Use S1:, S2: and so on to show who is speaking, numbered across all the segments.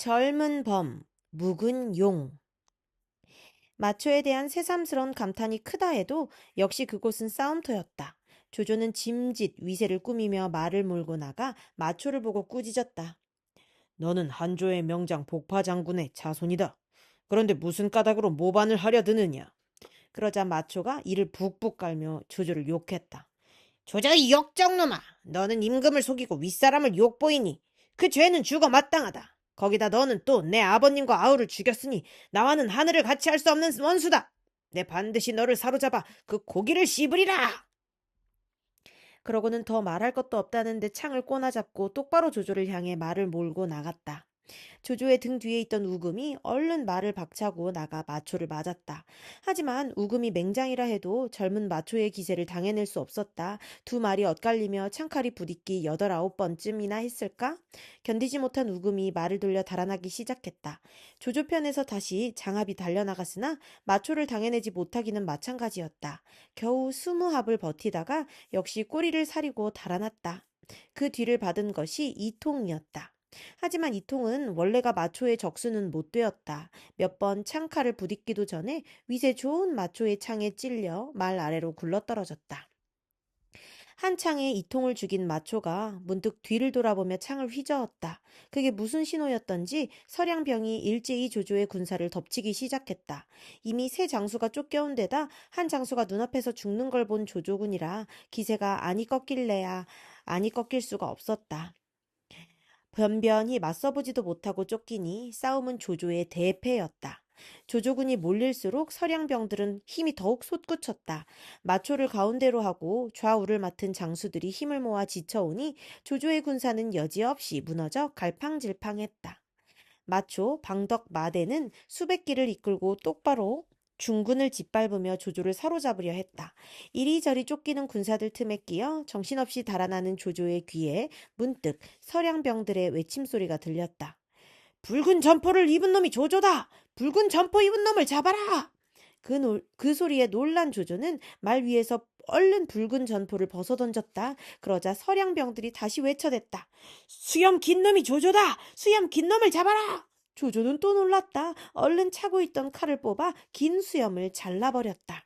S1: 젊은 범, 묵은 용. 마초에 대한 새삼스러운 감탄이 크다 해도 역시 그곳은 싸움터였다. 조조는 짐짓 위세를 꾸미며 말을 몰고 나가 마초를 보고 꾸짖었다. 너는 한조의 명장 복파 장군의 자손이다. 그런데 무슨 까닭으로 모반을 하려 드느냐? 그러자 마초가 이를 북북 깔며 조조를 욕했다. 조조 이 역정놈아! 너는 임금을 속이고 윗사람을 욕보이니 그 죄는 죽어 마땅하다. 거기다 너는 또 내 아버님과 아우를 죽였으니 나와는 하늘을 같이 할 수 없는 원수다. 내 반드시 너를 사로잡아 그 고기를 씹으리라. 그러고는 더 말할 것도 없다는 듯 창을 꼬나잡고 똑바로 조조를 향해 말을 몰고 나갔다. 조조의 등 뒤에 있던 우금이 얼른 말을 박차고 나가 마초를 맞았다. 하지만 우금이 맹장이라 해도 젊은 마초의 기세를 당해낼 수 없었다. 두 말이 엇갈리며 창칼이 부딪기 8~9번쯤이나 했을까? 견디지 못한 우금이 말을 돌려 달아나기 시작했다. 조조 편에서 다시 장합이 달려나갔으나 마초를 당해내지 못하기는 마찬가지였다. 겨우 20합을 버티다가 역시 꼬리를 사리고 달아났다. 그 뒤를 받은 것이 이통이었다. 하지만 이통은 원래가 마초의 적수는 못 되었다. 몇 번 창칼을 부딪기도 전에 위세 좋은 마초의 창에 찔려 말 아래로 굴러떨어졌다. 한 창에 이통을 죽인 마초가 문득 뒤를 돌아보며 창을 휘저었다. 그게 무슨 신호였던지 서량병이 일제히 조조의 군사를 덮치기 시작했다. 이미 세 장수가 쫓겨온 데다 한 장수가 눈앞에서 죽는 걸 본 조조군이라 기세가 아니 꺾일래야 아니 꺾일 수가 없었다. 변변히 맞서보지도 못하고 쫓기니 싸움은 조조의 대패였다. 조조군이 몰릴수록 서량병들은 힘이 더욱 솟구쳤다. 마초를 가운데로 하고 좌우를 맡은 장수들이 힘을 모아 지쳐오니 조조의 군사는 여지없이 무너져 갈팡질팡했다. 마초, 방덕, 마대는 수백 기를 이끌고 똑바로 중군을 짓밟으며 조조를 사로잡으려 했다. 이리저리 쫓기는 군사들 틈에 끼어 정신없이 달아나는 조조의 귀에 문득 서량병들의 외침소리가 들렸다. 붉은 점포를 입은 놈이 조조다! 붉은 점포 입은 놈을 잡아라! 그 소리에 놀란 조조는 말 위에서 얼른 붉은 전포를 벗어던졌다. 그러자 서량병들이 다시 외쳐댔다. 수염 긴 놈이 조조다! 수염 긴 놈을 잡아라! 조조는 또 놀랐다. 얼른 차고 있던 칼을 뽑아 긴 수염을 잘라버렸다.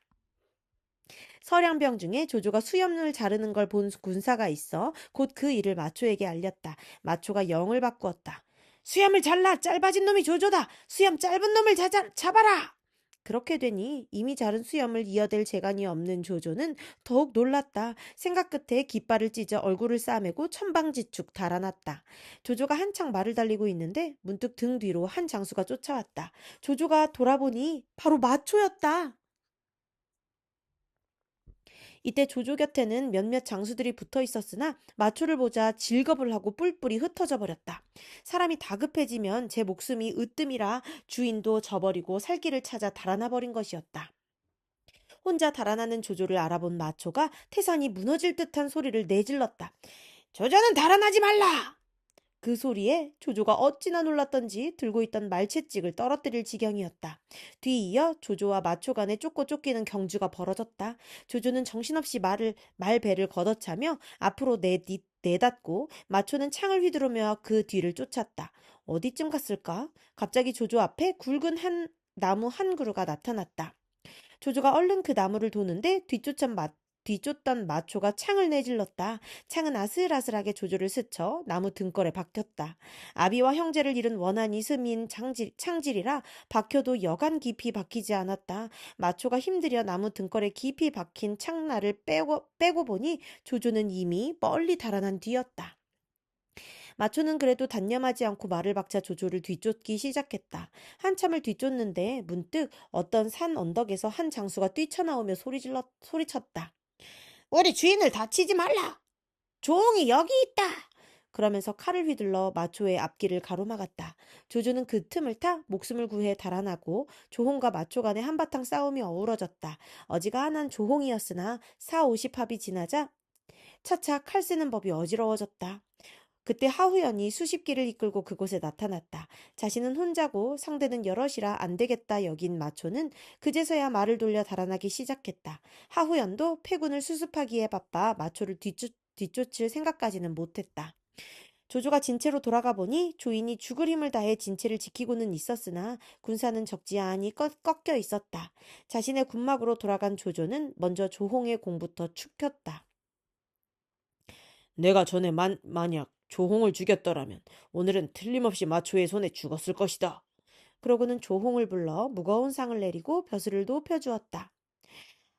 S1: 서량병 중에 조조가 수염을 자르는 걸 본 군사가 있어 곧 그 일을 마초에게 알렸다. 마초가 영을 바꾸었다. 수염을 잘라! 짧아진 놈이 조조다! 수염 짧은 놈을 잡아라! 그렇게 되니 이미 자른 수염을 이어댈 재간이 없는 조조는 더욱 놀랐다. 생각 끝에 깃발을 찢어 얼굴을 싸매고 천방지축 달아났다. 조조가 한창 말을 달리고 있는데 문득 등 뒤로 한 장수가 쫓아왔다. 조조가 돌아보니 바로 마초였다. 이때 조조 곁에는 몇몇 장수들이 붙어 있었으나 마초를 보자 질겁을 하고 뿔뿔이 흩어져 버렸다. 사람이 다급해지면 제 목숨이 으뜸이라 주인도 저버리고 살 길을 찾아 달아나 버린 것이었다. 혼자 달아나는 조조를 알아본 마초가 태산이 무너질 듯한 소리를 내질렀다. 조조는 달아나지 말라! 그 소리에 조조가 어찌나 놀랐던지 들고 있던 말채찍을 떨어뜨릴 지경이었다. 뒤이어 조조와 마초 간에 쫓고 쫓기는 경주가 벌어졌다. 조조는 정신없이 말배를 걷어차며 앞으로 내닫고 마초는 창을 휘두르며 그 뒤를 쫓았다. 어디쯤 갔을까? 갑자기 조조 앞에 굵은 한 나무 한 그루가 나타났다. 조조가 얼른 그 나무를 도는데 뒤쫓던 마초가 창을 내질렀다. 창은 아슬아슬하게 조조를 스쳐 나무 등걸에 박혔다. 아비와 형제를 잃은 원한이 스민 창질이라 박혀도 여간 깊이 박히지 않았다. 마초가 힘들여 나무 등걸에 깊이 박힌 창날을 빼고 보니 조조는 이미 멀리 달아난 뒤였다. 마초는 그래도 단념하지 않고 말을 박자 조조를 뒤쫓기 시작했다. 한참을 뒤쫓는데 문득 어떤 산 언덕에서 한 장수가 뛰쳐나오며 소리쳤다. 우리 주인을 다치지 말라! 종이 여기 있다! 그러면서 칼을 휘둘러 마초의 앞길을 가로막았다. 조조는 그 틈을 타 목숨을 구해 달아나고 조홍과 마초 간의 한바탕 싸움이 어우러졌다. 어지간한 조홍이었으나 4~50합이 지나자 차차 칼 쓰는 법이 어지러워졌다. 그때 하후연이 수십 기를 이끌고 그곳에 나타났다. 자신은 혼자고 상대는 여럿이라 안 되겠다 여긴 마초는 그제서야 말을 돌려 달아나기 시작했다. 하후연도 패군을 수습하기에 바빠 마초를 뒤쫓을 생각까지는 못했다. 조조가 진체로 돌아가 보니 조인이 죽을 힘을 다해 진체를 지키고는 있었으나 군사는 적지 않이 꺾여 있었다. 자신의 군막으로 돌아간 조조는 먼저 조홍의 공부터 축혔다.
S2: 내가 전에 만약 조홍을 죽였더라면 오늘은 틀림없이 마초의 손에 죽었을 것이다.
S1: 그러고는 조홍을 불러 무거운 상을 내리고 벼슬을 높여주었다.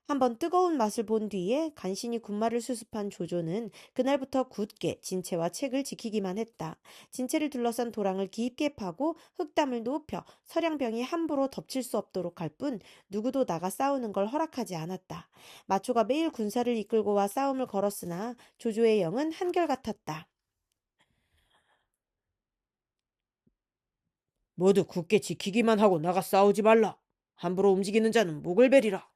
S1: 한번 뜨거운 맛을 본 뒤에 간신히 군말을 수습한 조조는 그날부터 굳게 진체와 책을 지키기만 했다. 진체를 둘러싼 도랑을 깊게 파고 흙담을 높여 서량병이 함부로 덮칠 수 없도록 할 뿐 누구도 나가 싸우는 걸 허락하지 않았다. 마초가 매일 군사를 이끌고 와 싸움을 걸었으나 조조의 영은 한결같았다.
S2: 모두 굳게 지키기만 하고 나가 싸우지 말라. 함부로 움직이는 자는 목을 베리라.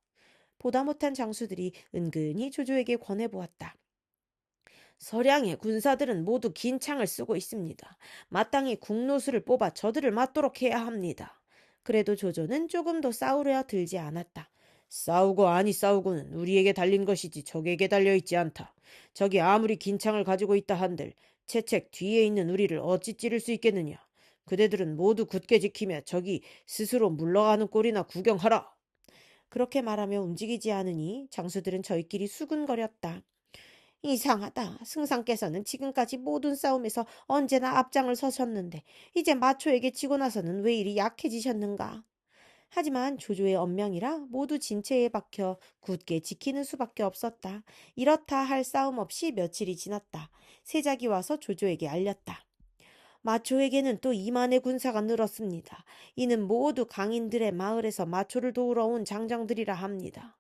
S1: 보다 못한 장수들이 은근히 조조에게 권해보았다.
S2: 서량의 군사들은 모두 긴 창을 쓰고 있습니다. 마땅히 국노수를 뽑아 저들을 맞도록 해야 합니다.
S1: 그래도 조조는 조금도 싸우려 들지 않았다.
S2: 싸우고 아니 싸우고는 우리에게 달린 것이지 적에게 달려있지 않다. 적이 아무리 긴 창을 가지고 있다 한들 채책 뒤에 있는 우리를 어찌 찌를 수 있겠느냐. 그대들은 모두 굳게 지키며 적이 스스로 물러가는 꼴이나 구경하라.
S1: 그렇게 말하며 움직이지 않으니 장수들은 저희끼리 수군거렸다. 이상하다. 승상께서는 지금까지 모든 싸움에서 언제나 앞장을 서셨는데 이제 마초에게 지고 나서는 왜 이리 약해지셨는가? 하지만 조조의 언명이라 모두 진체에 박혀 굳게 지키는 수밖에 없었다. 이렇다 할 싸움 없이 며칠이 지났다. 세작이 와서 조조에게 알렸다. 마초에게는 또 2만의 군사가 늘었습니다. 이는 모두 강인들의 마을에서 마초를 도우러 온 장정들이라 합니다.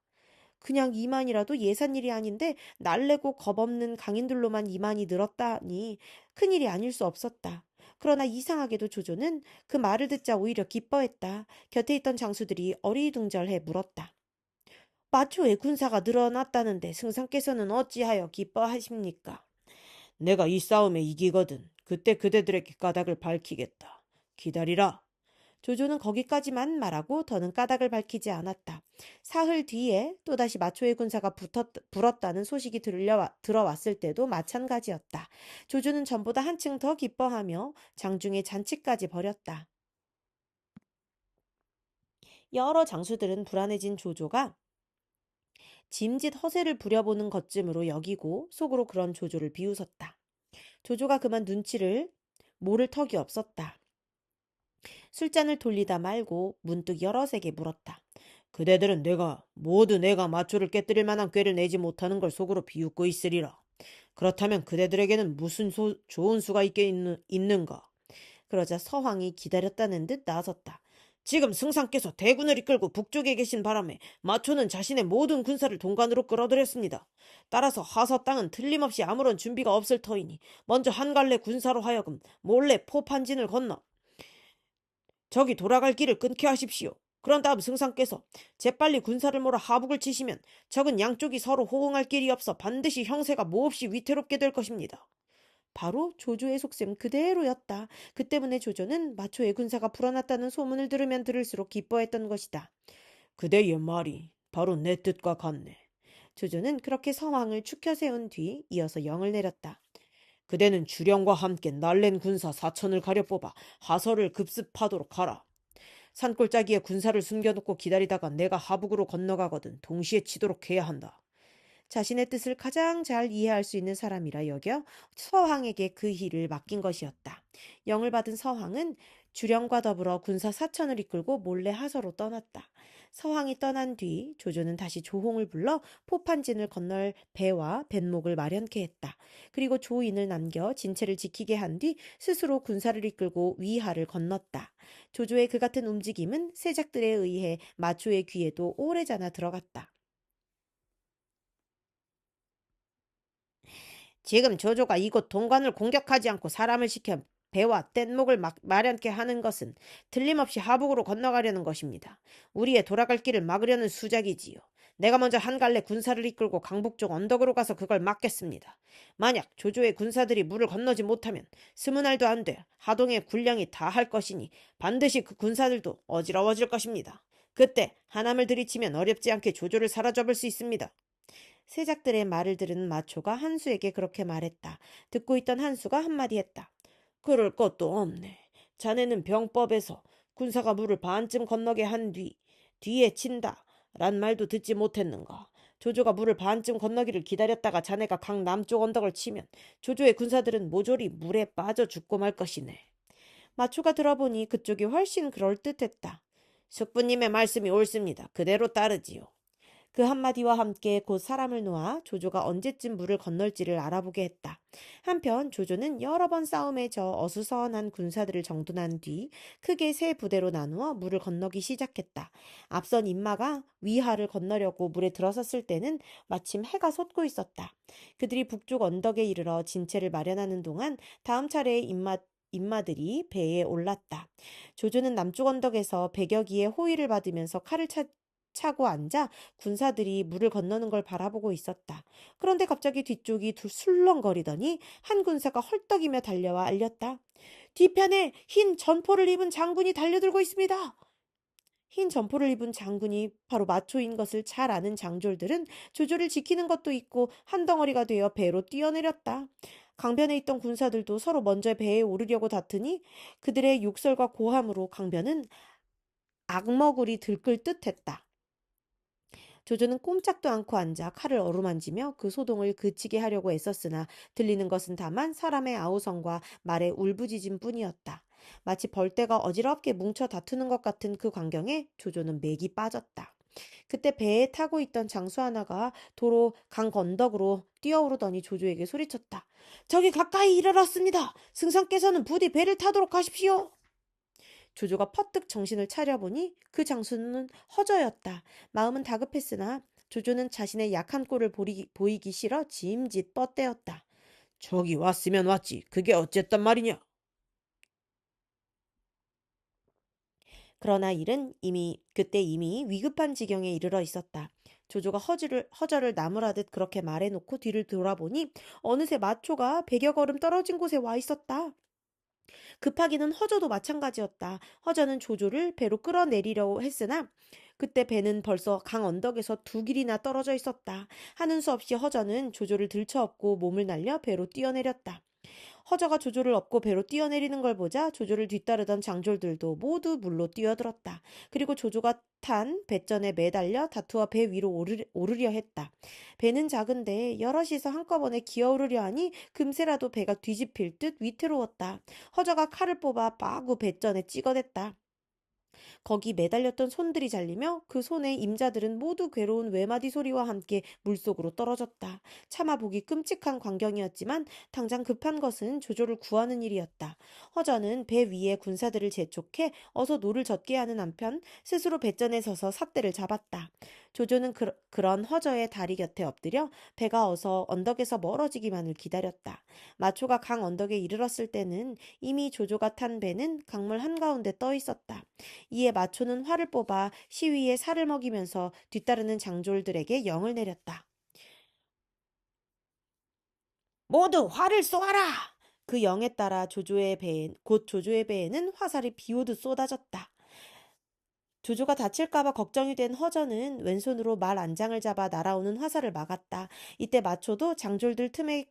S1: 그냥 2만이라도 예산일이 아닌데 날래고 겁없는 강인들로만 2만이 늘었다니 큰일이 아닐 수 없었다. 그러나 이상하게도 조조는 그 말을 듣자 오히려 기뻐했다. 곁에 있던 장수들이 어리둥절해 물었다. 마초의 군사가 늘어났다는데 승상께서는 어찌하여 기뻐하십니까?
S2: 내가 이 싸움에 이기거든. 그때 그대들에게 까닭을 밝히겠다. 기다리라.
S1: 조조는 거기까지만 말하고 더는 까닭을 밝히지 않았다. 사흘 뒤에 또다시 마초의 군사가 불었다는 소식이 들어왔을 때도 마찬가지였다. 조조는 전보다 한층 더 기뻐하며 장중에 잔치까지 벌였다. 여러 장수들은 불안해진 조조가 짐짓 허세를 부려보는 것쯤으로 여기고 속으로 그런 조조를 비웃었다. 조조가 그만 눈치를 모를 턱이 없었다. 술잔을 돌리다 말고 문득 여럿에게 물었다.
S2: 그대들은 모두 내가 마초를 깨뜨릴 만한 꾀를 내지 못하는 걸 속으로 비웃고 있으리라. 그렇다면 그대들에게는 무슨 좋은 수가 있는가?
S1: 그러자 서황이 기다렸다는 듯 나섰다.
S2: 지금 승상께서 대군을 이끌고 북쪽에 계신 바람에 마초는 자신의 모든 군사를 동관으로 끌어들였습니다. 따라서 하서 땅은 틀림없이 아무런 준비가 없을 터이니 먼저 한 갈래 군사로 하여금 몰래 포판진을 건너 적이 돌아갈 길을 끊게 하십시오. 그런 다음 승상께서 재빨리 군사를 몰아 하북을 치시면 적은 양쪽이 서로 호응할 길이 없어 반드시 형세가 몹시 위태롭게 될 것입니다.
S1: 바로 조조의 속셈 그대로였다. 그 때문에 조조는 마초의 군사가 불어났다는 소문을 들으면 들을수록 기뻐했던 것이다.
S2: 그대의 말이 바로 내 뜻과 같네.
S1: 조조는 그렇게 서왕을 축혀 세운 뒤 이어서 영을 내렸다.
S2: 그대는 주령과 함께 날랜 군사 4천을 가려 뽑아 하서를 급습하도록 하라. 산골짜기에 군사를 숨겨놓고 기다리다가 내가 하북으로 건너가거든 동시에 치도록 해야 한다.
S1: 자신의 뜻을 가장 잘 이해할 수 있는 사람이라 여겨 서황에게 그 일을 맡긴 것이었다. 영을 받은 서황은 주령과 더불어 군사 4천을 이끌고 몰래 하서로 떠났다. 서황이 떠난 뒤 조조는 다시 조홍을 불러 포판진을 건널 배와 뱃목을 마련케 했다. 그리고 조인을 남겨 진체를 지키게 한 뒤 스스로 군사를 이끌고 위하를 건넜다. 조조의 그 같은 움직임은 세작들에 의해 마초의 귀에도 오래전에 들어갔다.
S2: 지금 조조가 이곳 동관을 공격하지 않고 사람을 시켜 배와 뗏목을 마련케 하는 것은 틀림없이 하북으로 건너가려는 것입니다. 우리의 돌아갈 길을 막으려는 수작이지요. 내가 먼저 한 갈래 군사를 이끌고 강북 쪽 언덕으로 가서 그걸 막겠습니다. 만약 조조의 군사들이 물을 건너지 못하면 20알도 안 돼 하동의 군량이 다 할 것이니 반드시 그 군사들도 어지러워질 것입니다. 그때 한함을 들이치면 어렵지 않게 조조를 사로잡을 수 있습니다.
S1: 세작들의 말을 들은 마초가 한수에게 그렇게 말했다. 듣고 있던 한수가 한마디 했다.
S2: 그럴 것도 없네. 자네는 병법에서 군사가 물을 반쯤 건너게 한 뒤에 친다. 란 말도 듣지 못했는가. 조조가 물을 반쯤 건너기를 기다렸다가 자네가 강 남쪽 언덕을 치면 조조의 군사들은 모조리 물에 빠져 죽고 말 것이네.
S1: 마초가 들어보니 그쪽이 훨씬 그럴듯했다.
S2: 숙부님의 말씀이 옳습니다. 그대로 따르지요.
S1: 그 한마디와 함께 곧 사람을 놓아 조조가 언제쯤 물을 건널지를 알아보게 했다. 한편 조조는 여러 번 싸움에 져 어수선한 군사들을 정돈한 뒤 크게 세 부대로 나누어 물을 건너기 시작했다. 앞선 인마가 위하를 건너려고 물에 들어섰을 때는 마침 해가 솟고 있었다. 그들이 북쪽 언덕에 이르러 진체를 마련하는 동안 다음 차례의 인마들이 배에 올랐다. 조조는 남쪽 언덕에서 100여 기의 호위를 받으면서 칼을 차고 앉아 군사들이 물을 건너는 걸 바라보고 있었다. 그런데 갑자기 뒤쪽이 술렁거리더니 한 군사가 헐떡이며 달려와 알렸다. 뒤편에 흰 전포를 입은 장군이 달려들고 있습니다. 흰 점포를 입은 장군이 바로 마초인 것을 잘 아는 장졸들은 조조를 지키는 것도 있고 한 덩어리가 되어 배로 뛰어내렸다. 강변에 있던 군사들도 서로 먼저 배에 오르려고 다투니 그들의 욕설과 고함으로 강변은 악머굴이 들끓 듯했다. 조조는 꼼짝도 않고 앉아 칼을 어루만지며 그 소동을 그치게 하려고 애썼으나 들리는 것은 다만 사람의 아우성과 말의 울부짖음 뿐이었다. 마치 벌떼가 어지럽게 뭉쳐 다투는 것 같은 그 광경에 조조는 맥이 빠졌다. 그때 배에 타고 있던 장수 하나가 도로 강 건덕으로 뛰어오르더니 조조에게 소리쳤다. 저기 가까이 이르렀습니다. 승상께서는 부디 배를 타도록 하십시오. 조조가 퍼뜩 정신을 차려보니 그 장수는 허저였다. 마음은 다급했으나 조조는 자신의 약한 꼴을 보이기 싫어 짐짓 뻗대었다.
S2: 저기 왔으면 왔지. 그게 어쨌단 말이냐?
S1: 그러나 일은 그때 이미 위급한 지경에 이르러 있었다. 조조가 허저를 나무라듯 그렇게 말해놓고 뒤를 돌아보니 어느새 마초가 100여 걸음 떨어진 곳에 와 있었다. 급하기는 허저도 마찬가지였다. 허저는 조조를 배로 끌어내리려고 했으나 그때 배는 벌써 강 언덕에서 두 길이나 떨어져 있었다. 하는 수 없이 허저는 조조를 들쳐업고 몸을 날려 배로 뛰어내렸다. 허저가 조조를 업고 배로 뛰어내리는 걸 보자 조조를 뒤따르던 장졸들도 모두 물로 뛰어들었다. 그리고 조조가 탄 배전에 매달려 다투어 배 위로 오르려 했다. 배는 작은데 여럿이서 한꺼번에 기어오르려 하니 금세라도 배가 뒤집힐 듯 위태로웠다. 허저가 칼을 뽑아 마구 배전에 찍어댔다. 거기 매달렸던 손들이 잘리며 그 손에 임자들은 모두 괴로운 외마디 소리와 함께 물속으로 떨어졌다. 차마 보기 끔찍한 광경이었지만 당장 급한 것은 조조를 구하는 일이었다. 허저는 배 위에 군사들을 재촉해 어서 노를 젓게 하는 한편 스스로 배전에 서서 삿대를 잡았다. 조조는 그런 허저의 다리 곁에 엎드려 배가 어서 언덕에서 멀어지기만을 기다렸다. 마초가 강 언덕에 이르렀을 때는 이미 조조가 탄 배는 강물 한가운데 떠 있었다. 이에 마초는 활을 뽑아 시위에 살을 먹이면서 뒤따르는 장졸들에게 영을 내렸다. 모두 활을 쏘아라! 그 영에 따라 곧 조조의 배에는 화살이 비오듯 쏟아졌다. 조조가 다칠까봐 걱정이 된 허저는 왼손으로 말 안장을 잡아 날아오는 화살을 막았다. 이때 마초도 장졸들 틈에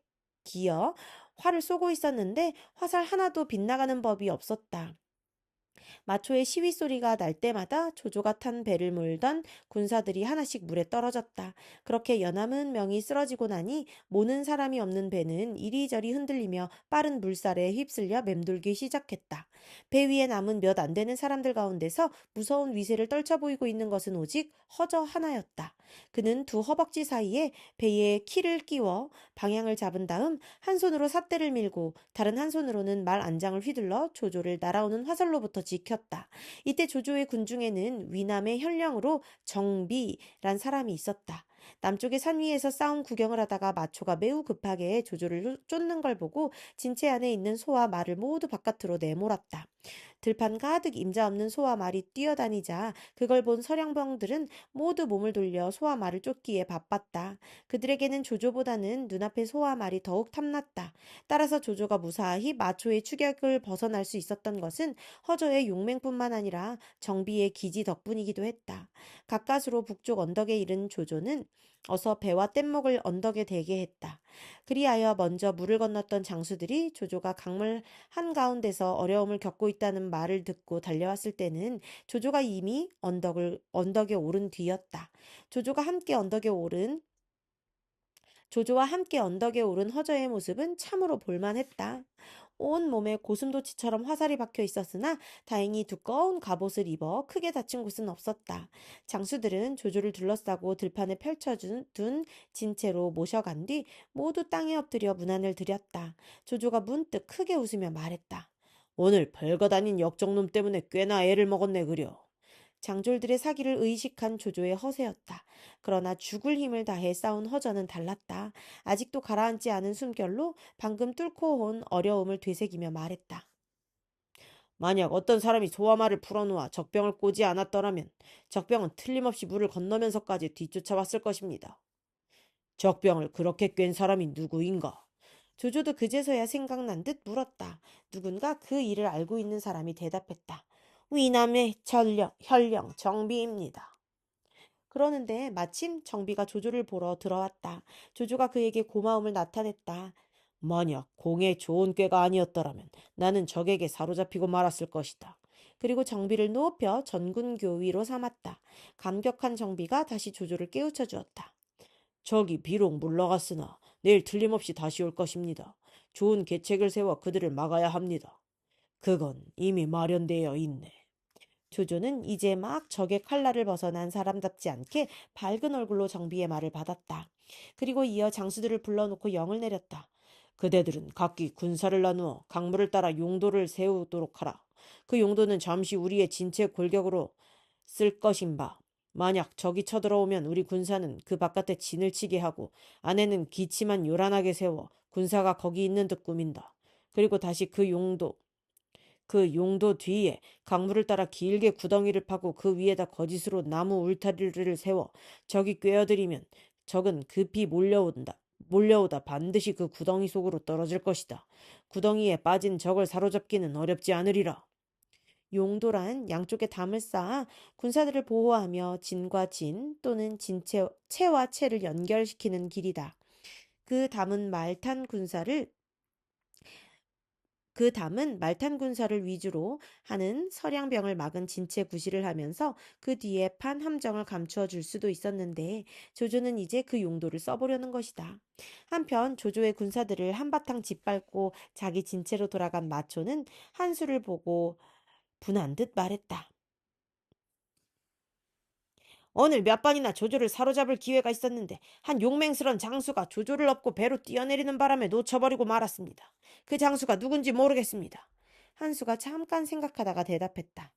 S1: 기어 활을 쏘고 있었는데 화살 하나도 빗나가는 법이 없었다. 마초의 시위 소리가 날 때마다 조조가 탄 배를 몰던 군사들이 하나씩 물에 떨어졌다. 그렇게 연함은 명이 쓰러지고 나니 모는 사람이 없는 배는 이리저리 흔들리며 빠른 물살에 휩쓸려 맴돌기 시작했다. 배 위에 남은 몇 안 되는 사람들 가운데서 무서운 위세를 떨쳐 보이고 있는 것은 오직 허저 하나였다. 그는 두 허벅지 사이에 배에 키를 끼워 방향을 잡은 다음 한 손으로 삿대를 밀고 다른 한 손으로는 말 안장을 휘둘러 조조를 날아오는 화살로부터 지켰다. 이때 조조의 군중에는 위남의 현령으로 정비란 사람이 있었다. 남쪽의 산 위에서 싸움 구경을 하다가 마초가 매우 급하게 조조를 쫓는 걸 보고 진체 안에 있는 소와 말을 모두 바깥으로 내몰았다. 들판 가득 임자 없는 소와 말이 뛰어다니자 그걸 본 서량병들은 모두 몸을 돌려 소와 말을 쫓기에 바빴다. 그들에게는 조조보다는 눈앞의 소와 말이 더욱 탐났다. 따라서 조조가 무사히 마초의 추격을 벗어날 수 있었던 것은 허저의 용맹뿐만 아니라 정비의 기지 덕분이기도 했다. 가까스로 북쪽 언덕에 이른 조조는 어서 배와 뗏목을 언덕에 대게 했다. 그리하여 먼저 물을 건넜던 장수들이 조조가 강물 한가운데서 어려움을 겪고 있다는 말을 듣고 달려왔을 때는 조조가 이미 언덕에 오른 뒤였다. 조조와 함께 언덕에 오른 허저의 모습은 참으로 볼만했다. 온 몸에 고슴도치처럼 화살이 박혀 있었으나 다행히 두꺼운 갑옷을 입어 크게 다친 곳은 없었다. 장수들은 조조를 둘러싸고 들판에 펼쳐둔 진채로 모셔간 뒤 모두 땅에 엎드려 문안을 드렸다. 조조가 문득 크게 웃으며 말했다.
S2: 오늘 별거 아닌 역적놈 때문에 꽤나 애를 먹었네 그려.
S1: 장졸들의 사기를 의식한 조조의 허세였다. 그러나 죽을 힘을 다해 싸운 허전은 달랐다. 아직도 가라앉지 않은 숨결로 방금 뚫고 온 어려움을 되새기며 말했다.
S2: 만약 어떤 사람이 소화말을 풀어놓아 적병을 꼬지 않았더라면 적병은 틀림없이 물을 건너면서까지 뒤쫓아왔을 것입니다. 적병을 그렇게 꿰은 사람이 누구인가?
S1: 조조도 그제서야 생각난 듯 물었다. 누군가 그 일을 알고 있는 사람이 대답했다. 위남의 현령 정비입니다. 그러는데 마침 정비가 조조를 보러 들어왔다. 조조가 그에게 고마움을 나타냈다.
S2: 만약 공에 좋은 꾀가 아니었더라면 나는 적에게 사로잡히고 말았을 것이다.
S1: 그리고 정비를 높여 전군교위로 삼았다. 감격한 정비가 다시 조조를 깨우쳐 주었다.
S2: 적이 비록 물러갔으나 내일 틀림없이 다시 올 것입니다. 좋은 계책을 세워 그들을 막아야 합니다. 그건 이미 마련되어 있네.
S1: 조조는 이제 막 적의 칼날을 벗어난 사람답지 않게 밝은 얼굴로 정비의 말을 받았다. 그리고 이어 장수들을 불러놓고 영을 내렸다.
S2: 그대들은 각기 군사를 나누어 강물을 따라 용도를 세우도록 하라. 그 용도는 잠시 우리의 진체 골격으로 쓸 것인바. 만약 적이 쳐들어오면 우리 군사는 그 바깥에 진을 치게 하고 안에는 기치만 요란하게 세워 군사가 거기 있는 듯 꾸민다. 그리고 다시 그 용도 뒤에 강물을 따라 길게 구덩이를 파고 그 위에다 거짓으로 나무 울타리를 세워 적이 꿰어들이면 적은 급히 몰려오다 반드시 그 구덩이 속으로 떨어질 것이다. 구덩이에 빠진 적을 사로잡기는 어렵지 않으리라.
S1: 용도란 양쪽에 담을 쌓아 군사들을 보호하며 진과 진 또는 채와 채를 연결시키는 길이다. 그 담은 말탄 군사를 위주로 하는 서량병을 막은 진체 구실을 하면서 그 뒤에 판 함정을 감추어 줄 수도 있었는데 조조는 이제 그 용도를 써보려는 것이다. 한편 조조의 군사들을 한바탕 짓밟고 자기 진체로 돌아간 마초는 한수를 보고 분한 듯 말했다.
S2: 오늘 몇 번이나 조조를 사로잡을 기회가 있었는데 한 용맹스런 장수가 조조를 업고 배로 뛰어내리는 바람에 놓쳐버리고 말았습니다. 그 장수가 누군지 모르겠습니다.
S1: 한수가 잠깐 생각하다가 대답했다.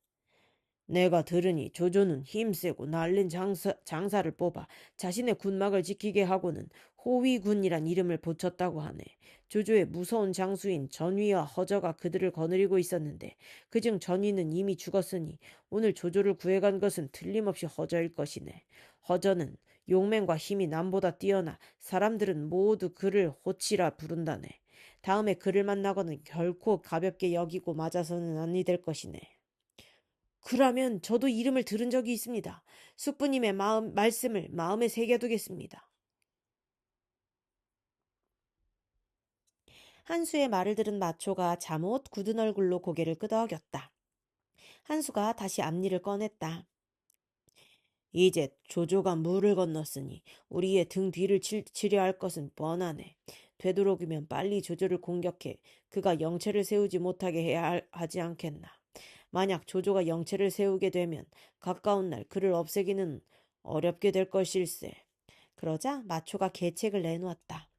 S2: 내가 들으니 조조는 힘세고 날린 장사를 뽑아 자신의 군막을 지키게 하고는 호위군이란 이름을 붙였다고 하네. 조조의 무서운 장수인 전위와 허저가 그들을 거느리고 있었는데 그중 전위는 이미 죽었으니 오늘 조조를 구해간 것은 틀림없이 허저일 것이네. 허저는 용맹과 힘이 남보다 뛰어나 사람들은 모두 그를 호치라 부른다네. 다음에 그를 만나고는 결코 가볍게 여기고 맞아서는 아니 될 것이네.
S1: 그러면 저도 이름을 들은 적이 있습니다. 숙부님의 말씀을 마음에 새겨두겠습니다. 한수의 말을 들은 마초가 잠옷 굳은 얼굴로 고개를 끄덕였다. 한수가 다시 앞니를 꺼냈다.
S2: 이제 조조가 물을 건넜으니 우리의 등 뒤를 치려 할 것은 뻔하네. 되도록이면 빨리 조조를 공격해 그가 영체를 세우지 못하게 해야 하지 않겠나. 만약 조조가 영체를 세우게 되면 가까운 날 그를 없애기는 어렵게 될 것일세.
S1: 그러자 마초가 계책을 내놓았다.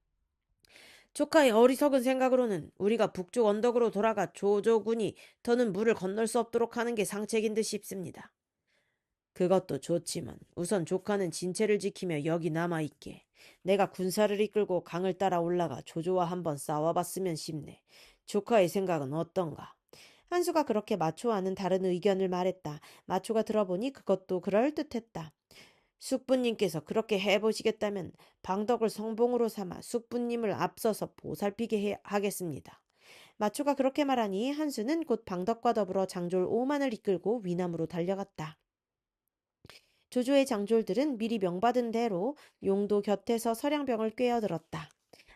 S2: 조카의 어리석은 생각으로는 우리가 북쪽 언덕으로 돌아가 조조군이 더는 물을 건널 수 없도록 하는 게 상책인 듯 싶습니다. 그것도 좋지만 우선 조카는 진체를 지키며 여기 남아있게. 내가 군사를 이끌고 강을 따라 올라가 조조와 한번 싸워봤으면 싶네. 조카의 생각은 어떤가?
S1: 한수가 그렇게 마초와는 다른 의견을 말했다. 마초가 들어보니 그것도 그럴듯했다.
S2: 숙부님께서 그렇게 해보시겠다면 방덕을 성봉으로 삼아 숙부님을 앞서서 보살피게 하겠습니다.
S1: 마초가 그렇게 말하니 한수는 곧 방덕과 더불어 장졸 5만을 이끌고 위남으로 달려갔다. 조조의 장졸들은 미리 명받은 대로 용도 곁에서 서량병을 꿰어들었다.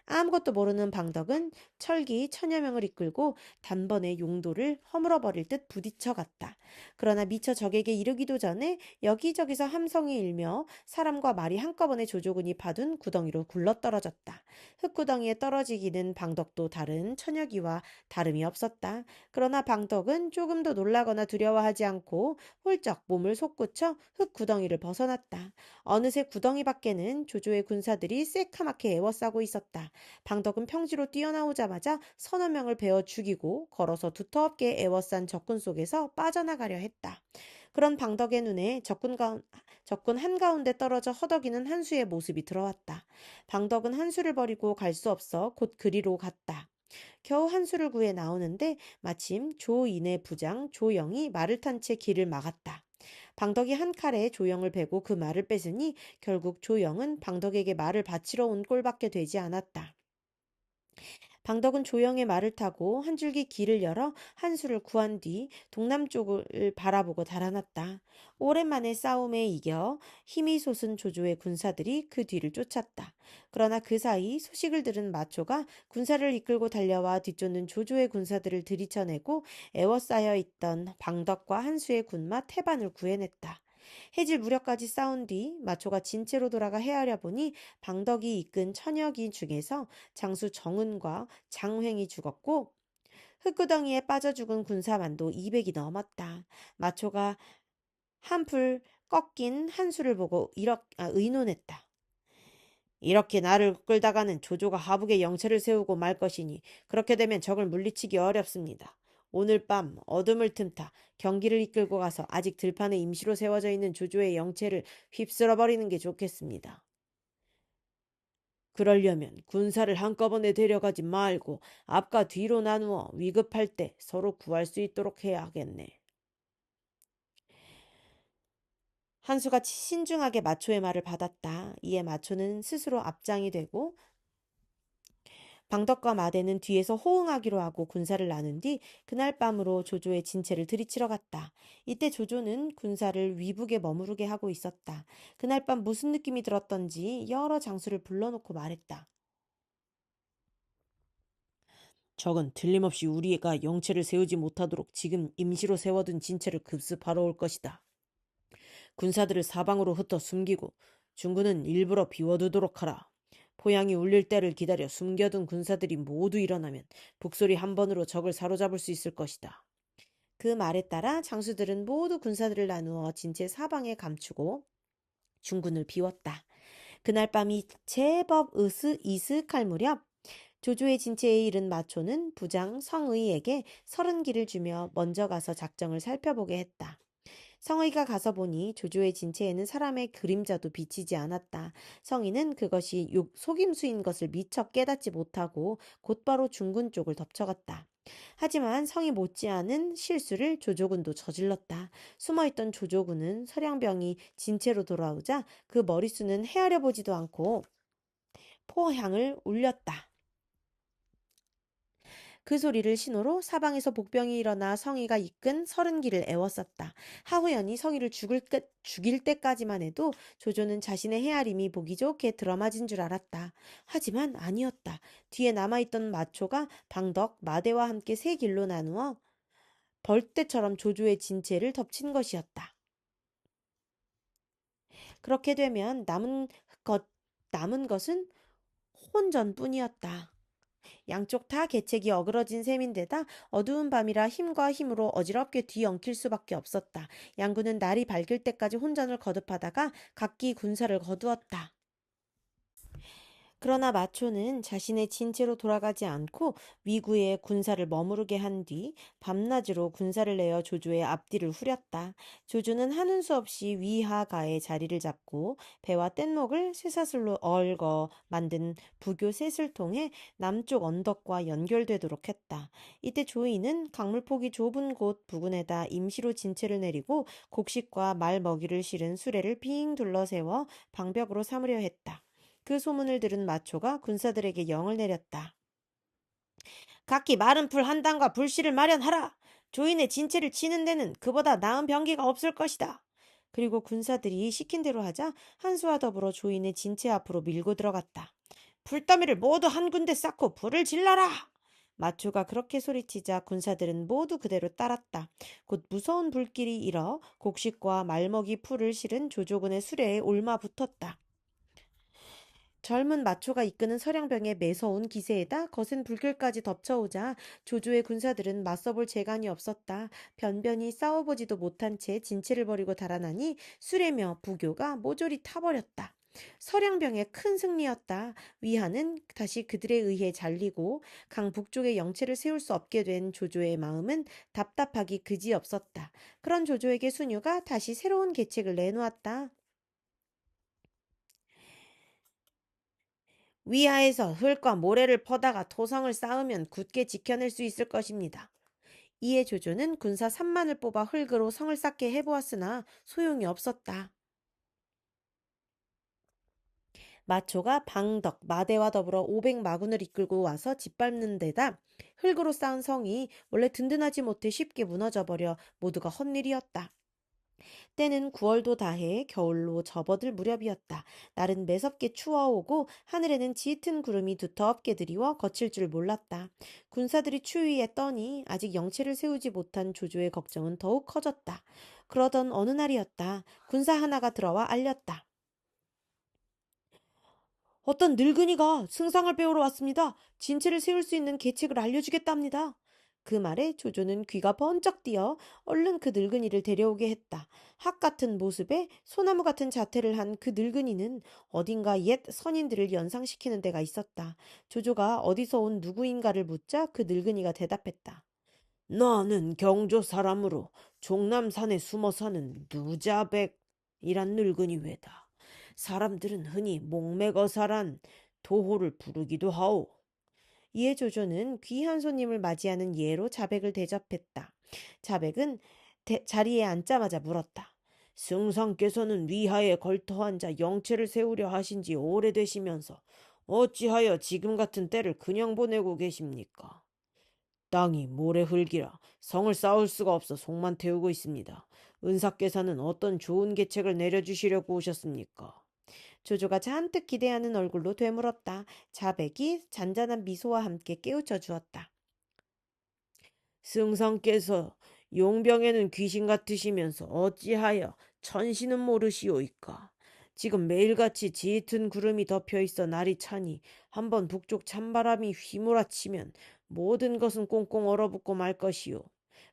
S1: 아무것도 모르는 방덕은 철기 천여 명을 이끌고 단번에 용도를 허물어버릴 듯 부딪혀갔다. 그러나 미처 적에게 이르기도 전에 여기저기서 함성이 일며 사람과 말이 한꺼번에 조조군이 파둔 구덩이로 굴러떨어졌다. 흙구덩이에 떨어지기는 방덕도 다른 천여기와 다름이 없었다. 그러나 방덕은 조금도 놀라거나 두려워하지 않고 홀쩍 몸을 솟구쳐 흙구덩이를 벗어났다. 어느새 구덩이 밖에는 조조의 군사들이 새카맣게 에워싸고 있었다. 방덕은 평지로 뛰어나오자마자 서너 명을 베어 죽이고 걸어서 두텁게 에워싼 적군 속에서 빠져나가려 했다. 그런 방덕의 눈에 적군 한가운데 떨어져 허덕이는 한수의 모습이 들어왔다. 방덕은 한수를 버리고 갈 수 없어 곧 그리로 갔다. 겨우 한수를 구해 나오는데 마침 조인의 부장 조영이 말을 탄 채 길을 막았다. 방덕이 한 칼에 조영을 베고 그 말을 뺏으니 결국 조영은 방덕에게 말을 바치러 온 꼴밖에 되지 않았다. 방덕은 조영의 말을 타고 한 줄기 길을 열어 한수를 구한 뒤 동남쪽을 바라보고 달아났다. 오랜만에 싸움에 이겨 힘이 솟은 조조의 군사들이 그 뒤를 쫓았다. 그러나 그 사이 소식을 들은 마초가 군사를 이끌고 달려와 뒤쫓는 조조의 군사들을 들이쳐내고 에워싸여 있던 방덕과 한수의 군마 태반을 구해냈다. 해질 무렵까지 싸운 뒤 마초가 진채로 돌아가 헤아려 보니 방덕이 이끈 천여기 중에서 장수 정은과 장횡이 죽었고 흙구덩이에 빠져 죽은 군사만도 200이 넘었다. 마초가 한풀 꺾인 한수를 보고 의논했다. 이렇게 나를 끌다가는 조조가 하북에 영체를 세우고 말 것이니 그렇게 되면 적을 물리치기 어렵습니다. 오늘 밤 어둠을 틈타 경기를 이끌고 가서 아직 들판에 임시로 세워져 있는 조조의 영체를 휩쓸어 버리는 게 좋겠습니다. 그러려면 군사를 한꺼번에 데려가지 말고 앞과 뒤로 나누어 위급할 때 서로 구할 수 있도록 해야 하겠네. 한수가 신중하게 마초의 말을 받았다. 이에 마초는 스스로 앞장이 되고 방덕과 마대는 뒤에서 호응하기로 하고 군사를 나눈 뒤 그날 밤으로 조조의 진체를 들이치러 갔다. 이때 조조는 군사를 위북에 머무르게 하고 있었다. 그날 밤 무슨 느낌이 들었던지 여러 장수를 불러놓고 말했다. 적은 틀림없이 우리가 영체를 세우지 못하도록 지금 임시로 세워둔 진체를 급습하러 올 것이다. 군사들을 사방으로 흩어 숨기고 중군은 일부러 비워두도록 하라. 포양이 울릴 때를 기다려 숨겨둔 군사들이 모두 일어나면 북소리 한 번으로 적을 사로잡을 수 있을 것이다. 그 말에 따라 장수들은 모두 군사들을 나누어 진체 사방에 감추고 중군을 비웠다. 그날 밤이 제법 이슥할 무렵 조조의 진체에 이른 마초는 부장 성의에게 30기를 주며 먼저 가서 작정을 살펴보게 했다. 성의가 가서 보니 조조의 진체에는 사람의 그림자도 비치지 않았다. 성의는 그것이 속임수인 것을 미처 깨닫지 못하고 곧바로 중군 쪽을 덮쳐갔다. 하지만 성의 못지않은 실수를 조조군도 저질렀다. 숨어있던 조조군은 서량병이 진체로 돌아오자 그 머릿수는 헤아려 보지도 않고 포향을 울렸다. 그 소리를 신호로 사방에서 복병이 일어나 성의가 이끈 30기를 에워쌌다. 하후연이 성의를 죽일 때까지만 해도 조조는 자신의 헤아림이 보기 좋게 드러맞은 줄 알았다. 하지만 아니었다. 뒤에 남아있던 마초가 방덕, 마대와 함께 세 길로 나누어 벌떼처럼 조조의 진체를 덮친 것이었다. 그렇게 되면 남은 것은 혼전뿐이었다. 양쪽 다 계책이 어그러진 셈인데다 어두운 밤이라 힘과 힘으로 어지럽게 뒤엉킬 수밖에 없었다. 양군은 날이 밝을 때까지 혼전을 거듭하다가 각기 군사를 거두었다. 그러나 마초는 자신의 진체로 돌아가지 않고 위구에 군사를 머무르게 한 뒤 밤낮으로 군사를 내어 조조의 앞뒤를 후렸다. 조조는 하는 수 없이 위하가에 자리를 잡고 배와 뗏목을 쇠사슬로 얽어 만든 부교 셋을 통해 남쪽 언덕과 연결되도록 했다. 이때 조이는 강물폭이 좁은 곳 부근에다 임시로 진체를 내리고 곡식과 말 먹이를 실은 수레를 빙 둘러세워 방벽으로 삼으려 했다. 그 소문을 들은 마초가 군사들에게 영을 내렸다. 각기 마른 풀 한 단과 불씨를 마련하라. 조인의 진체를 치는 데는 그보다 나은 병기가 없을 것이다. 그리고 군사들이 시킨 대로 하자 한수와 더불어 조인의 진체 앞으로 밀고 들어갔다.
S2: 풀더미를 모두 한 군데 쌓고 불을 질러라!
S1: 마초가 그렇게 소리치자 군사들은 모두 그대로 따랐다. 곧 무서운 불길이 일어 곡식과 말먹이 풀을 실은 조조군의 수레에 옮아 붙었다. 젊은 마초가 이끄는 서량병의 매서운 기세에다 거센 불길까지 덮쳐오자 조조의 군사들은 맞서볼 재간이 없었다. 변변히 싸워보지도 못한 채 진치를 버리고 달아나니 수레며 부교가 모조리 타버렸다. 서량병의 큰 승리였다. 위하는 다시 그들에 의해 잘리고 강 북쪽에 영체를 세울 수 없게 된 조조의 마음은 답답하기 그지없었다. 그런 조조에게 순유가 다시 새로운 계책을 내놓았다.
S2: 위하에서 흙과 모래를 퍼다가 토성을 쌓으면 굳게 지켜낼 수 있을 것입니다.
S1: 이에 조조는 군사 3만을 뽑아 흙으로 성을 쌓게 해보았으나 소용이 없었다. 마초가 방덕, 마대와 더불어 500마군을 이끌고 와서 짓밟는 데다 흙으로 쌓은 성이 원래 든든하지 못해 쉽게 무너져버려 모두가 헛일이었다. 때는 9월도 다해 겨울로 접어들 무렵이었다. 날은 매섭게 추워오고 하늘에는 짙은 구름이 두텁게 드리워 거칠 줄 몰랐다. 군사들이 추위에 떠니 아직 영체를 세우지 못한 조조의 걱정은 더욱 커졌다. 그러던 어느 날이었다. 군사 하나가 들어와 알렸다.
S2: 어떤 늙은이가 승상을 배우러 왔습니다. 진체를 세울 수 있는 계책을 알려주겠답니다.
S1: 그 말에 조조는 귀가 번쩍 뛰어 얼른 그 늙은이를 데려오게 했다. 학 같은 모습에 소나무 같은 자태를 한 그 늙은이는 어딘가 옛 선인들을 연상시키는 데가 있었다. 조조가 어디서 온 누구인가를 묻자 그 늙은이가 대답했다.
S2: 나는 경조 사람으로 종남산에 숨어 사는 누자백이란 늙은이 외다. 사람들은 흔히 목매거사란 도호를 부르기도 하오.
S1: 이에 조조는 귀한 손님을 맞이하는 예로 자백을 대접했다. 자백은 자리에 앉자마자 물었다.
S2: 승상께서는 위하에 걸터 앉아 영체를 세우려 하신 지 오래되시면서 어찌하여 지금 같은 때를 그냥 보내고 계십니까? 땅이 모래흙이라 성을 쌓을 수가 없어 속만 태우고 있습니다. 은사께서는 어떤 좋은 계책을 내려주시려고 오셨습니까?
S1: 조조가 잔뜩 기대하는 얼굴로 되물었다. 자백이 잔잔한 미소와 함께 깨우쳐 주었다.
S2: 승상께서 용병에는 귀신 같으시면서 어찌하여 천신은 모르시오이까? 지금 매일같이 짙은 구름이 덮여 있어 날이 차니 한번 북쪽 찬바람이 휘몰아치면 모든 것은 꽁꽁 얼어붙고 말 것이오.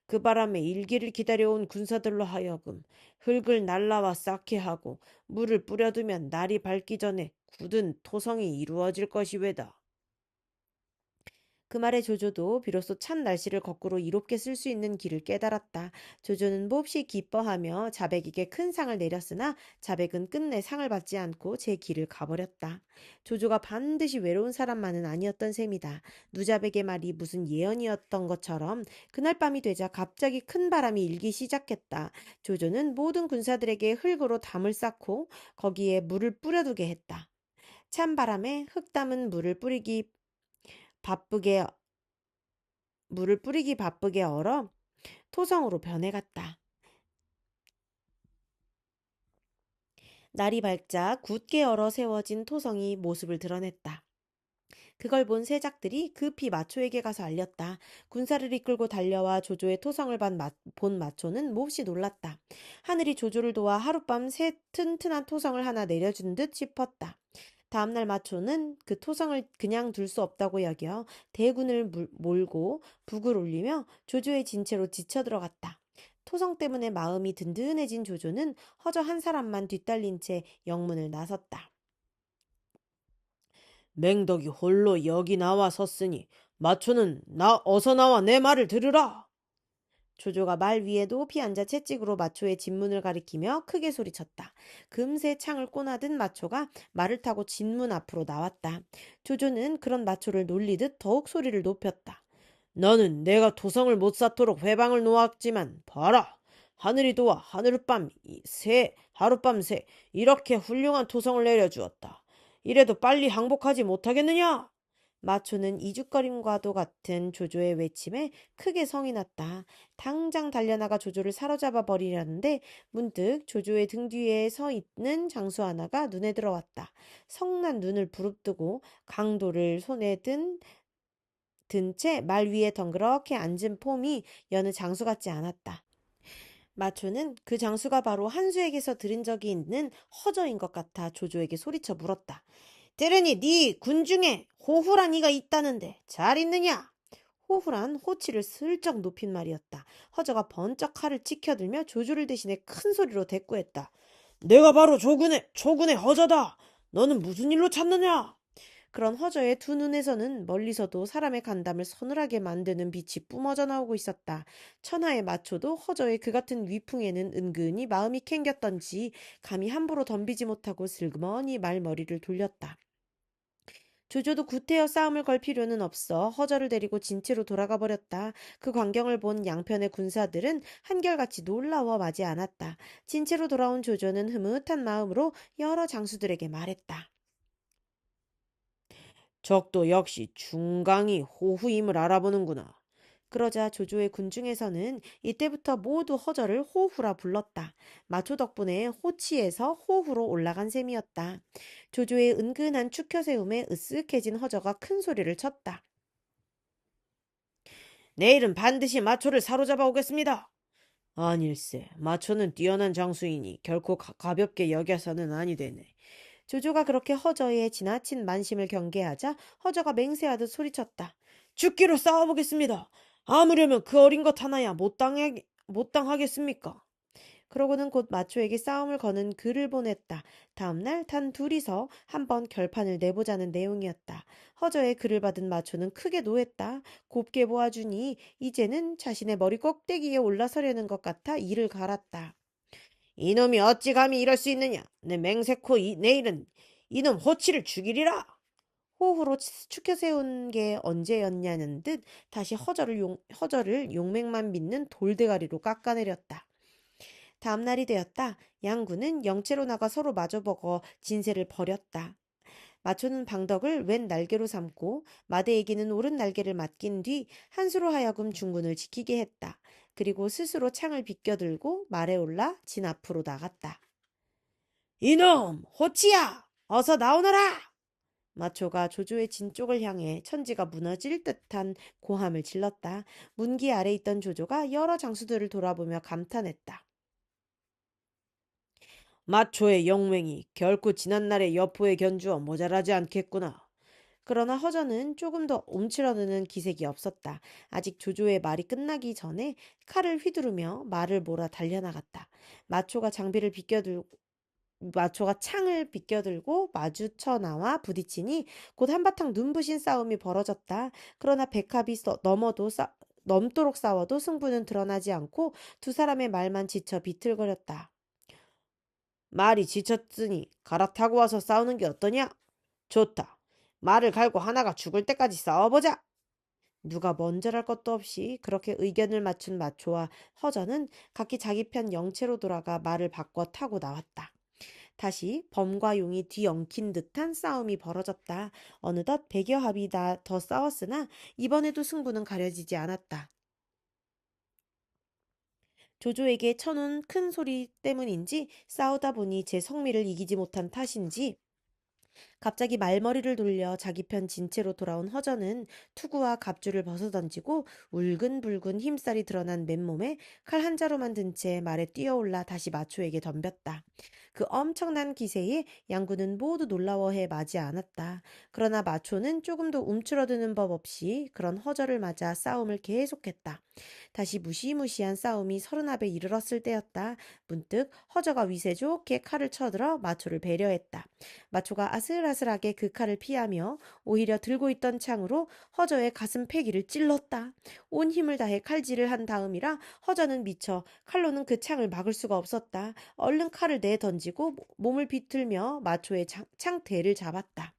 S2: 그 바람에 일기를 기다려온 군사들로 하여금 흙을 날라와 쌓게 하고 물을 뿌려두면 날이 밝기 전에 굳은 토성이 이루어질 것이외다.
S1: 그 말에 조조도 비로소 찬 날씨를 거꾸로 이롭게 쓸 수 있는 길을 깨달았다. 조조는 몹시 기뻐하며 자백에게 큰 상을 내렸으나 자백은 끝내 상을 받지 않고 제 길을 가버렸다. 조조가 반드시 외로운 사람만은 아니었던 셈이다. 누자백의 말이 무슨 예언이었던 것처럼 그날 밤이 되자 갑자기 큰 바람이 일기 시작했다. 조조는 모든 군사들에게 흙으로 담을 쌓고 거기에 물을 뿌려두게 했다. 찬 바람에 흙 담은 바쁘게 물을 뿌리기 바쁘게 얼어 토성으로 변해갔다. 날이 밝자 굳게 얼어 세워진 토성이 모습을 드러냈다. 그걸 본 세작들이 급히 마초에게 가서 알렸다. 군사를 이끌고 달려와 조조의 토성을 본 마초는 몹시 놀랐다. 하늘이 조조를 도와 하룻밤 새 튼튼한 토성을 하나 내려준 듯 싶었다. 다음날 마초는 그 토성을 그냥 둘 수 없다고 여겨 대군을 몰고 북을 올리며 조조의 진체로 지쳐 들어갔다. 토성 때문에 마음이 든든해진 조조는 허저 한 사람만 뒤딸린 채 영문을 나섰다.
S2: 맹덕이 홀로 여기 나와 섰으니 마초는 어서 나와 내 말을 들으라.
S1: 조조가 말 위에 높이 앉아 채찍으로 마초의 진문을 가리키며 크게 소리쳤다. 금세 창을 꼬나든 마초가 말을 타고 진문 앞으로 나왔다. 조조는 그런 마초를 놀리듯 더욱 소리를 높였다.
S2: 너는 내가 토성을 못 쌓도록 회방을 놓았지만 봐라. 하늘이 도와 하룻밤 새 이렇게 훌륭한 토성을 내려주었다. 이래도 빨리 항복하지 못하겠느냐?
S1: 마초는 이죽거림과도 같은 조조의 외침에 크게 성이 났다. 당장 달려나가 조조를 사로잡아 버리려는데 문득 조조의 등 뒤에 서 있는 장수 하나가 눈에 들어왔다. 성난 눈을 부릅뜨고 강도를 손에 든 채 말 위에 덩그렇게 앉은 폼이 여느 장수 같지 않았다. 마초는 그 장수가 바로 한수에게서 들은 적이 있는 허저인 것 같아 조조에게 소리쳐 물었다.
S2: 들으니 네 군중에 호후란 이가 있다는데 잘 있느냐?
S1: 호후란 호치를 슬쩍 높인 말이었다. 허저가 번쩍 칼을 치켜들며 조조를 대신해 큰 소리로 대꾸했다.
S2: 내가 바로 조군의 허저다. 너는 무슨 일로 찾느냐?
S1: 그런 허저의 두 눈에서는 멀리서도 사람의 간담을 서늘하게 만드는 빛이 뿜어져 나오고 있었다. 천하의 마초도 허저의 그 같은 위풍에는 은근히 마음이 캥겼던지 감히 함부로 덤비지 못하고 슬그머니 말머리를 돌렸다. 조조도 구태여 싸움을 걸 필요는 없어 허저를 데리고 진치로 돌아가 버렸다. 그 광경을 본 양편의 군사들은 한결같이 놀라워 마지 않았다. 진치로 돌아온 조조는 흐뭇한 마음으로 여러 장수들에게 말했다.
S2: 적도 역시 중강이 호후임을 알아보는구나.
S1: 그러자 조조의 군중에서는 이때부터 모두 허저를 호후라 불렀다. 마초 덕분에 호치에서 호후로 올라간 셈이었다. 조조의 은근한 축혀세움에 으쓱해진 허저가 큰 소리를 쳤다.
S2: 내일은 반드시 마초를 사로잡아 오겠습니다. 아닐세, 마초는 뛰어난 장수이니 결코 가볍게 여겨서는 아니 되네.
S1: 조조가 그렇게 허저의 지나친 만심을 경계하자 허저가 맹세하듯 소리쳤다.
S2: 죽기로 싸워보겠습니다. 아무려면 그 어린 것 하나야 못당하겠습니까?
S1: 그러고는 곧 마초에게 싸움을 거는 글을 보냈다. 다음날 단 둘이서 한번 결판을 내보자는 내용이었다. 허저의 글을 받은 마초는 크게 노했다. 곱게 보아주니 이제는 자신의 머리 꼭대기에 올라서려는 것 같아 이를 갈았다.
S2: 이놈이 어찌 감히 이럴 수 있느냐? 내 맹세코 내일은 이놈 호치를 죽이리라.
S1: 호후로 축혀 세운 게 언제였냐는 듯 다시 허저를 용맹만 믿는 돌대가리로 깎아내렸다. 다음 날이 되었다. 양군은 영체로 나가 서로 마주보고 진세를 벌였다. 마초는 방덕을 왼 날개로 삼고 마대에게는 오른 날개를 맡긴 뒤 한수로 하여금 중군을 지키게 했다. 그리고 스스로 창을 비껴들고 말에 올라 진 앞으로 나갔다.
S2: 이놈 호치야, 어서 나오너라.
S1: 마초가 조조의 진 쪽을 향해 천지가 무너질 듯한 고함을 질렀다. 문기 아래 있던 조조가 여러 장수들을 돌아보며 감탄했다.
S2: 마초의 영맹이 결코 지난날의 여포에 견주어 모자라지 않겠구나.
S1: 그러나 허저는 조금 더 움츠러드는 기색이 없었다. 아직 조조의 말이 끝나기 전에 칼을 휘두르며 말을 몰아 달려나갔다. 마초가 창을 비껴들고 마주쳐 나와 부딪히니 곧 한바탕 눈부신 싸움이 벌어졌다. 그러나 백합이 넘도록 싸워도 승부는 드러나지 않고 두 사람의 말만 지쳐 비틀거렸다.
S2: 말이 지쳤으니 갈아타고 와서 싸우는 게 어떠냐? 좋다. 말을 갈고 하나가 죽을 때까지 싸워보자.
S1: 누가 먼저랄 것도 없이 그렇게 의견을 맞춘 마초와 허저는 각기 자기 편 영체로 돌아가 말을 바꿔 타고 나왔다. 다시 범과 용이 뒤엉킨 듯한 싸움이 벌어졌다. 어느덧 100여 합이 다 더 싸웠으나 이번에도 승부는 가려지지 않았다. 조조에게 쳐놓은 큰 소리 때문인지 싸우다 보니 제 성미를 이기지 못한 탓인지 갑자기 말머리를 돌려 자기 편 진채로 돌아온 허저는 투구와 갑주를 벗어던지고 울근불근 힘살이 드러난 맨몸에 칼 한 자루만 든 채 말에 뛰어올라 다시 마초에게 덤볐다. 그 엄청난 기세에 양군은 모두 놀라워해 마지 않았다. 그러나 마초는 조금도 움츠러드는 법 없이 그런 허저를 맞아 싸움을 계속했다. 다시 무시무시한 싸움이 서른합에 이르렀을 때였다. 문득 허저가 위세 좋게 칼을 쳐들어 마초를 배려했다. 마초가 아슬아슬하게 그 칼을 피하며 오히려 들고 있던 창으로 허저의 가슴 패기를 찔렀다. 온 힘을 다해 칼질을 한 다음이라 허저는 미쳐 칼로는 그 창을 막을 수가 없었다. 얼른 칼을 내던지고 몸을 비틀며 마초의 창대를 잡았다.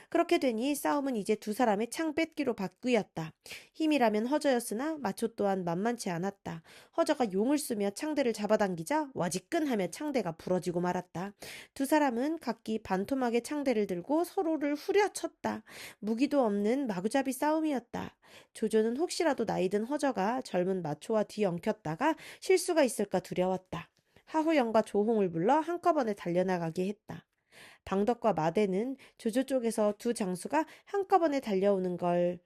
S1: 그렇게 되니 싸움은 이제 두 사람의 창 뺏기로 바뀌었다. 힘이라면 허저였으나 마초 또한 만만치 않았다. 허저가 용을 쓰며 창대를 잡아당기자 와지끈하며 창대가 부러지고 말았다. 두 사람은 각기 반토막의 창대를 들고 서로를 후려쳤다. 무기도 없는 마구잡이 싸움이었다. 조조는 혹시라도 나이든 허저가 젊은 마초와 뒤엉켰다가 실수가 있을까 두려웠다. 하후영과 조홍을 불러 한꺼번에 달려나가게 했다. 방덕과 마대는 조조 쪽에서 두 장수가 한꺼번에 달려오는 걸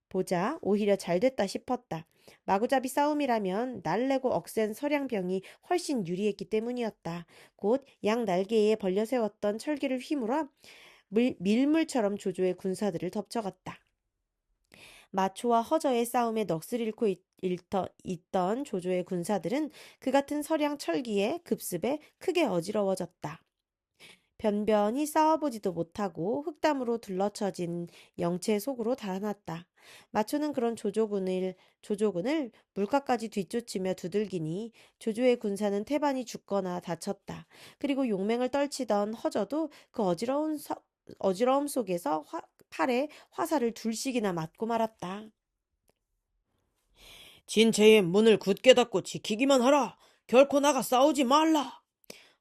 S1: 보자 오히려 잘 됐다 싶었다. 마구잡이 싸움이라면 날래고 억센 서량병이 훨씬 유리했기 때문이었다. 곧 양 날개에 벌려 세웠던 철기를 휘물어 밀물처럼 조조의 군사들을 덮쳐갔다. 마초와 허저의 싸움에 넋을 잃고 있던 조조의 군사들은 그 같은 서량 철기의 급습에 크게 어지러워졌다. 변변히 싸워보지도 못하고 흑담으로 둘러쳐진 영체 속으로 달아났다. 마초는 그런 조조군을 물가까지 뒤쫓으며 두들기니 조조의 군사는 태반이 죽거나 다쳤다. 그리고 용맹을 떨치던 허저도 그 어지러움 속에서 팔에 화살을 둘씩이나 맞고 말았다.
S2: 진체의 문을 굳게 닫고 지키기만 하라. 결코 나가 싸우지 말라.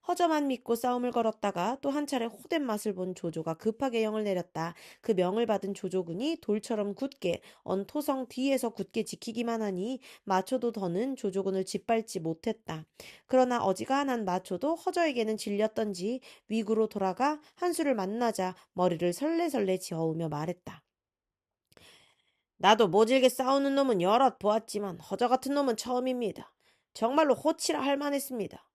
S1: 허저만 믿고 싸움을 걸었다가 또 한 차례 호된 맛을 본 조조가 급하게 영을 내렸다. 그 명을 받은 조조군이 돌처럼 굳게 언토성 뒤에서 굳게 지키기만 하니 마초도 더는 조조군을 짓밟지 못했다. 그러나 어지간한 마초도 허저에게는 질렸던지 위구로 돌아가 한수를 만나자 머리를 설레설레 지어오며 말했다.
S2: 나도 모질게 싸우는 놈은 여럿 보았지만 허저 같은 놈은 처음입니다. 정말로 호치라 할 만했습니다.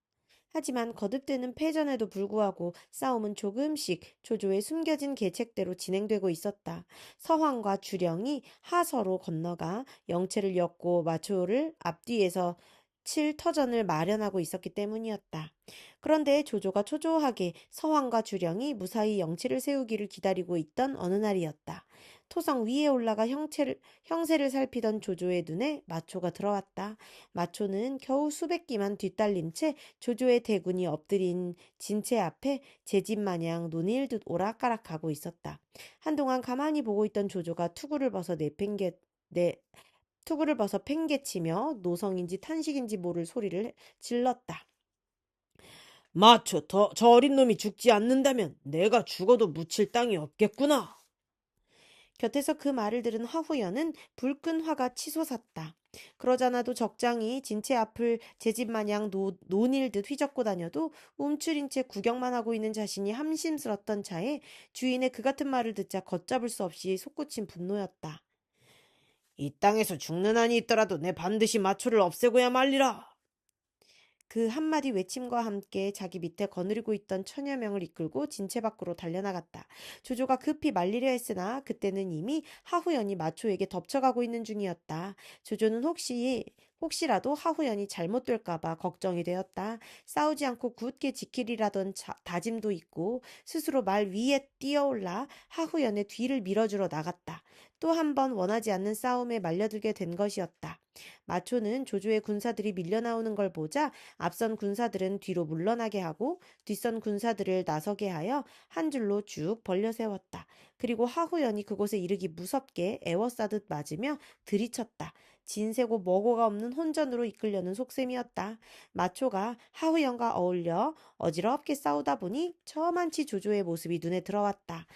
S1: 하지만 거듭되는 패전에도 불구하고 싸움은 조금씩 조조의 숨겨진 계책대로 진행되고 있었다. 서황과 주령이 하서로 건너가 영체를 엮고 마초를 앞뒤에서 칠 터전을 마련하고 있었기 때문이었다. 그런데 조조가 초조하게 서황과 주령이 무사히 영체를 세우기를 기다리고 있던 어느 날이었다. 토성 위에 올라가 형세를 살피던 조조의 눈에 마초가 들어왔다. 마초는 겨우 수백 기만 뒤딸린 채 조조의 대군이 엎드린 진체 앞에 제집 마냥 논일듯 오락가락하고 있었다. 한동안 가만히 보고 있던 조조가 투구를 벗어 팽개치며 노성인지 탄식인지 모를 소리를 질렀다.
S2: 마초, 저 어린 놈이 죽지 않는다면 내가 죽어도 묻힐 땅이 없겠구나.
S1: 곁에서 그 말을 들은 하후연은 불끈 화가 치솟았다. 그러잖아도 적장이 진체 앞을 제집 마냥 논일듯 휘젓고 다녀도 움츠린 채 구경만 하고 있는 자신이 함심스럽던 차에 주인의 그 같은 말을 듣자 걷잡을 수 없이 솟구친 분노였다.
S2: 이 땅에서 죽는 한이 있더라도 내 반드시 마초를 없애고야 말리라.
S1: 그 한마디 외침과 함께 자기 밑에 거느리고 있던 천여 명을 이끌고 진체 밖으로 달려나갔다. 조조가 급히 말리려 했으나 그때는 이미 하후연이 마초에게 덮쳐가고 있는 중이었다. 조조는 혹시라도 하후연이 잘못될까봐 걱정이 되었다. 싸우지 않고 굳게 지키리라던 다짐도 있고 스스로 말 위에 뛰어올라 하후연의 뒤를 밀어주러 나갔다. 또 한 번 원하지 않는 싸움에 말려들게 된 것이었다. 마초는 조조의 군사들이 밀려나오는 걸 보자 앞선 군사들은 뒤로 물러나게 하고 뒷선 군사들을 나서게 하여 한 줄로 쭉 벌려 세웠다. 그리고 하후연이 그곳에 이르기 무섭게 애워싸듯 맞으며 들이쳤다. 진세고 뭐고가 없는 혼전으로 이끌려는 속셈이었다. 마초가 하후연과 어울려 어지럽게 싸우다 보니 저만치 조조의 모습이 눈에 들어왔다.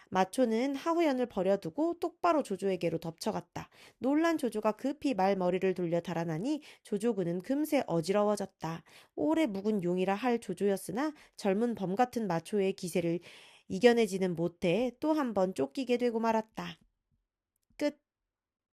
S1: 마초는 하후연을 버려두고 똑바로 조조에게로 덮쳐갔다. 놀란 조조가 급히 말머리를 돌려 달아나니 조조군은 금세 어지러워졌다. 오래 묵은 용이라 할 조조였으나 젊은 범 같은 마초의 기세를 이겨내지는 못해 또 한 번 쫓기게 되고 말았다.